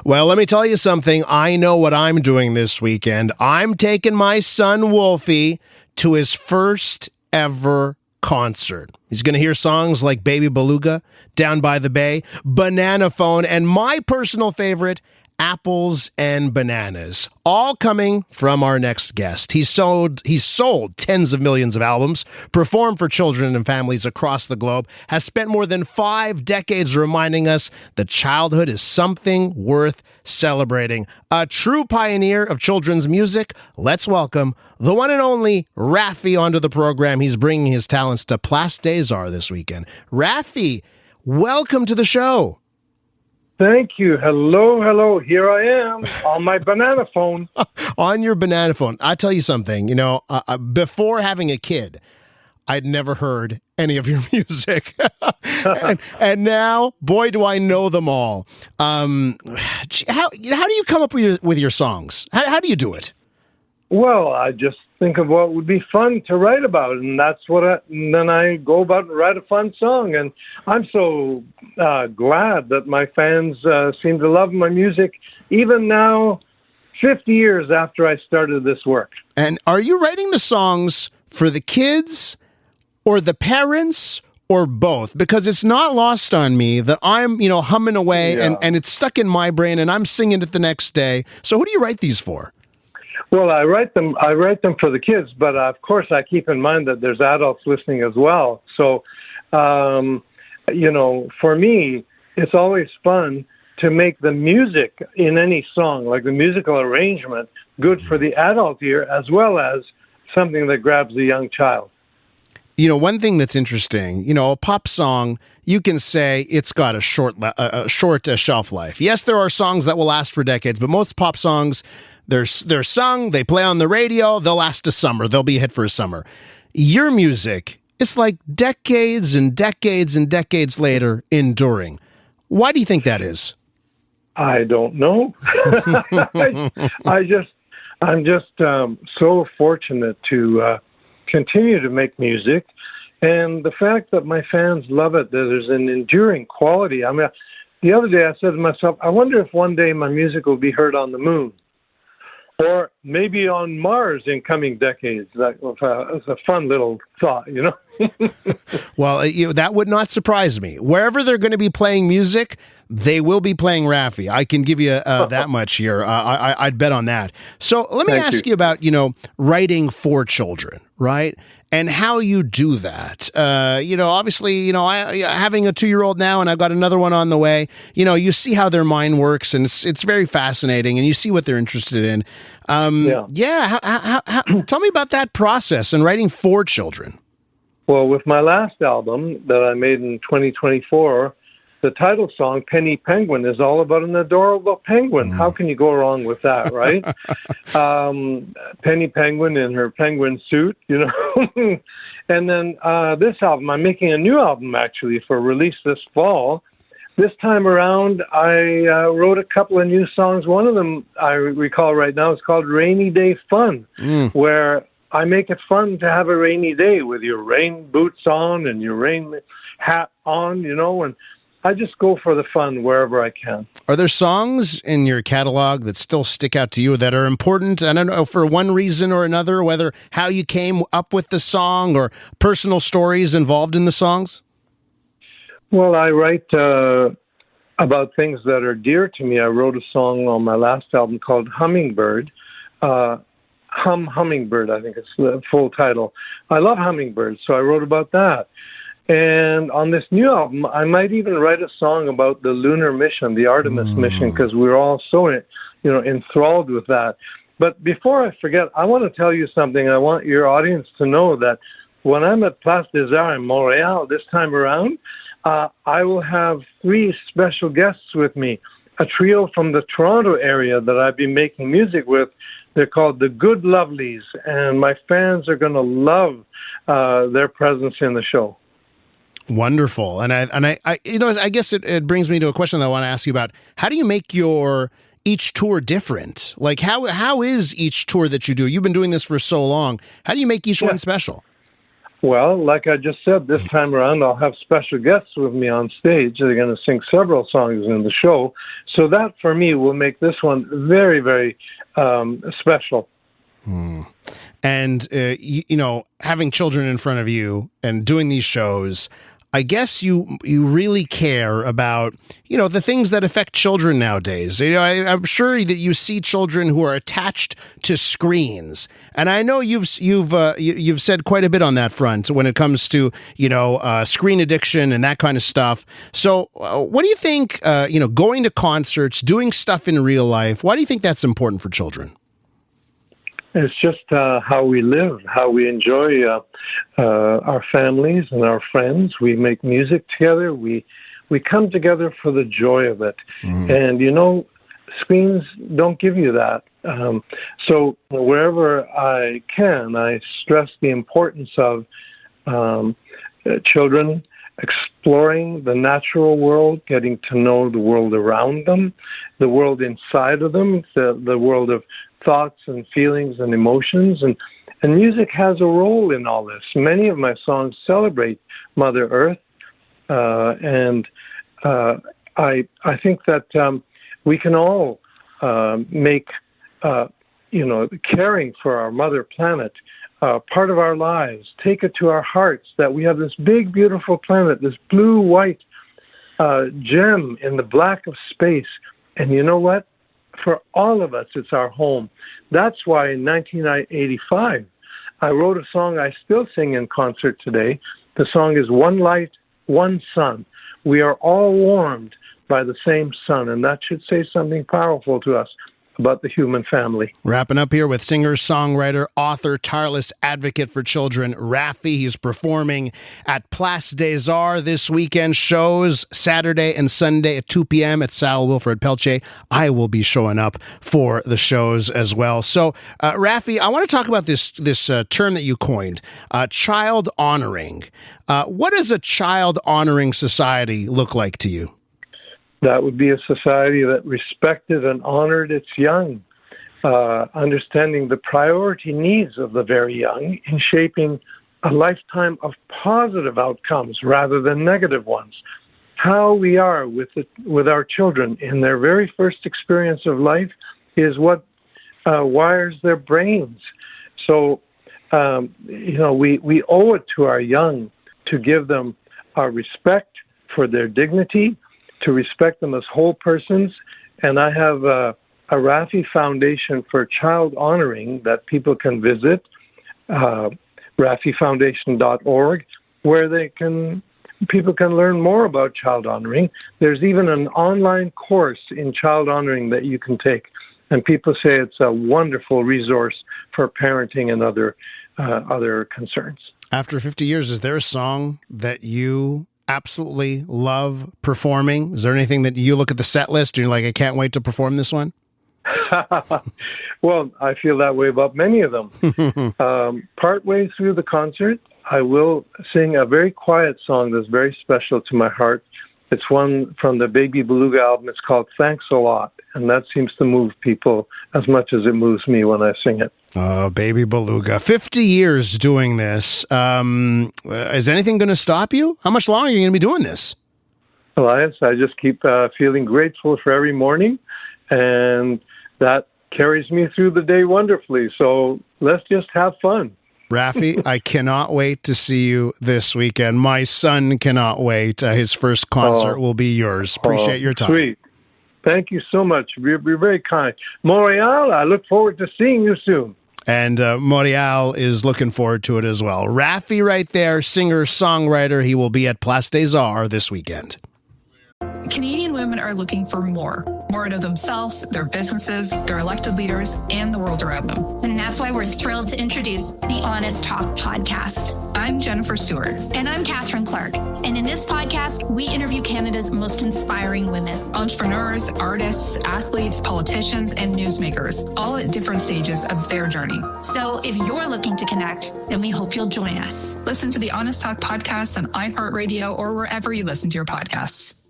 Well, let me tell you something. I know what I'm doing this weekend. I'm taking my son, Wolfie, to his first ever concert. He's going to hear songs like Baby Beluga, Down by the Bay, Banana Phone, and my personal favorite, Apples and Bananas, all coming from our next guest. He's sold tens of millions of albums, performed for children and families across the globe, has spent more than 5 decades reminding us that childhood is something worth celebrating. A true pioneer of children's music. Let's welcome the one and only Raffi onto the program. He's bringing his talents to Place des Arts this weekend. Raffi, welcome to the show. Thank you. Hello. Here I am on my banana phone. On your banana phone. I tell you something, before having a kid, I'd never heard any of your music. and now, boy, do I know them all. How do you come up with your songs? How do you do it? Well, I just think of what would be fun to write about, and then I go about and write a fun song. And I'm so glad that my fans seem to love my music, even now, 50 years after I started this work. And are you writing the songs for the kids or the parents or both? Because it's not lost on me that I'm, humming away and it's stuck in my brain and I'm singing it the next day. So who do you write these for? Well, I write them for the kids, but of course I keep in mind that there's adults listening as well. So, for me, it's always fun to make the music in any song, like the musical arrangement, good for the adult ear as well as something that grabs the young child. One thing that's interesting, a pop song, you can say it's got a short shelf life. Yes, there are songs that will last for decades, but most pop songs, they're sung, they play on the radio, they'll last a summer, they'll be a hit for a summer. Your music, it's like decades and decades and decades later, enduring. Why do you think that is? I don't know. I'm just so fortunate to continue to make music, and the fact that my fans love it, that there's an enduring quality. I mean, the other day I said to myself, I wonder if one day my music will be heard on the moon, or maybe on Mars in coming decades. That was a fun little thought, Well, that would not surprise me. Wherever they're going to be playing music, they will be playing Raffi. I can give you that much here. I'd bet on that. So let me ask you about, writing for children, right? And how you do that. Obviously, I having a 2-year-old now, and I've got another one on the way. You see how their mind works, and it's very fascinating, and you see what they're interested in. Tell me about that process and writing for children. Well, with my last album that I made in 2024, the title song, Penny Penguin, is all about an adorable penguin. How can you go wrong with that, right? Penny Penguin in her penguin suit, And then this album, I'm making a new album, actually, for release this fall. This time around, I wrote a couple of new songs. One of them, I recall right now, is called Rainy Day Fun, where I make it fun to have a rainy day with your rain boots on and your rain hat on, and I just go for the fun wherever I can. Are there songs in your catalog that still stick out to you that are important? I don't know, for one reason or another, whether how you came up with the song or personal stories involved in the songs? Well, I write about things that are dear to me. I wrote a song on my last album called Hummingbird. Hummingbird, I think it's the full title. I love hummingbirds, so I wrote about that. And on this new album, I might even write a song about the lunar mission, the Artemis mission, because we're all so, enthralled with that. But before I forget, I want to tell you something. I want your audience to know that when I'm at Place des Arts in Montreal this time around, I will have 3 special guests with me, a trio from the Toronto area that I've been making music with. They're called the Good Lovelies, and my fans are going to love their presence in the show. Wonderful. And I guess it brings me to a question that I want to ask you about. How do you make each tour different? Like how is each tour that you do? You've been doing this for so long. How do you make each one special? Well, like I just said, this time around I'll have special guests with me on stage. They're going to sing several songs in the show. So that, for me, will make this one very, very special. And, having children in front of you and doing these shows, I guess you really care about, the things that affect children nowadays. I'm sure that you see children who are attached to screens, and I know you've said quite a bit on that front when it comes to screen addiction and that kind of stuff. So, what do you think? Going to concerts, doing stuff in real life. Why do you think that's important for children? It's just how we live, how we enjoy our families and our friends. We make music together. We come together for the joy of it. And, screens don't give you that. So wherever I can, I stress the importance of children exploring the natural world, getting to know the world around them, the world inside of them, the world of thoughts and feelings and emotions, and music has a role in all this. Many of my songs celebrate Mother Earth, and I think that we can all make caring for our mother planet part of our lives. Take it to our hearts that we have this big, beautiful planet, this blue-white gem in the black of space, and you know what? For all of us, it's our home. That's why in 1985, I wrote a song I still sing in concert today. The song is One Light, One Sun. We are all warmed by the same sun, and that should say something powerful to us about the human family. Wrapping up here with singer, songwriter, author, tireless advocate for children, Raffi. He's performing at Place des Arts this weekend. Shows Saturday and Sunday at 2 p.m. at Salle Wilfred Pelche. I will be showing up for the shows as well. So, Raffi, I want to talk about this term that you coined, child honoring. What does a child honoring society look like to you? That would be a society that respected and honored its young, understanding the priority needs of the very young in shaping a lifetime of positive outcomes rather than negative ones. How we are with our children in their very first experience of life is what wires their brains. So, we owe it to our young to give them our respect for their dignity, to respect them as whole persons. And I have a Raffi Foundation for Child Honoring that people can visit, RaffiFoundation.org, where people can learn more about child honoring. There's even an online course in child honoring that you can take. And people say it's a wonderful resource for parenting and other concerns. After 50 years, is there a song that you absolutely love performing? Is there anything that you look at the set list and you're like, I can't wait to perform this one? Well, I feel that way about many of them. Partway through the concert, I will sing a very quiet song that's very special to my heart. It's one from the Baby Beluga album. It's called Thanks a Lot, and that seems to move people as much as it moves me when I sing it. Oh, Baby Beluga. 50 years doing this. Is anything going to stop you? How much longer are you going to be doing this? Elias, I just keep feeling grateful for every morning, and that carries me through the day wonderfully. So let's just have fun. Raffi, I cannot wait to see you this weekend. My son cannot wait. His first concert will be yours. Appreciate your time. Sweet. Thank you so much. You're very kind. Montreal, I look forward to seeing you soon. And Montreal is looking forward to it as well. Raffi right there, singer, songwriter. He will be at Place des Arts this weekend. Canadian women are looking for more out of themselves, their businesses, their elected leaders, and the world around them. And that's why we're thrilled to introduce the Honest Talk podcast. I'm Jennifer Stewart. And I'm Catherine Clark. And in this podcast, we interview Canada's most inspiring women. Entrepreneurs, artists, athletes, politicians, and newsmakers, all at different stages of their journey. So if you're looking to connect, then we hope you'll join us. Listen to the Honest Talk podcast on iHeartRadio or wherever you listen to your podcasts.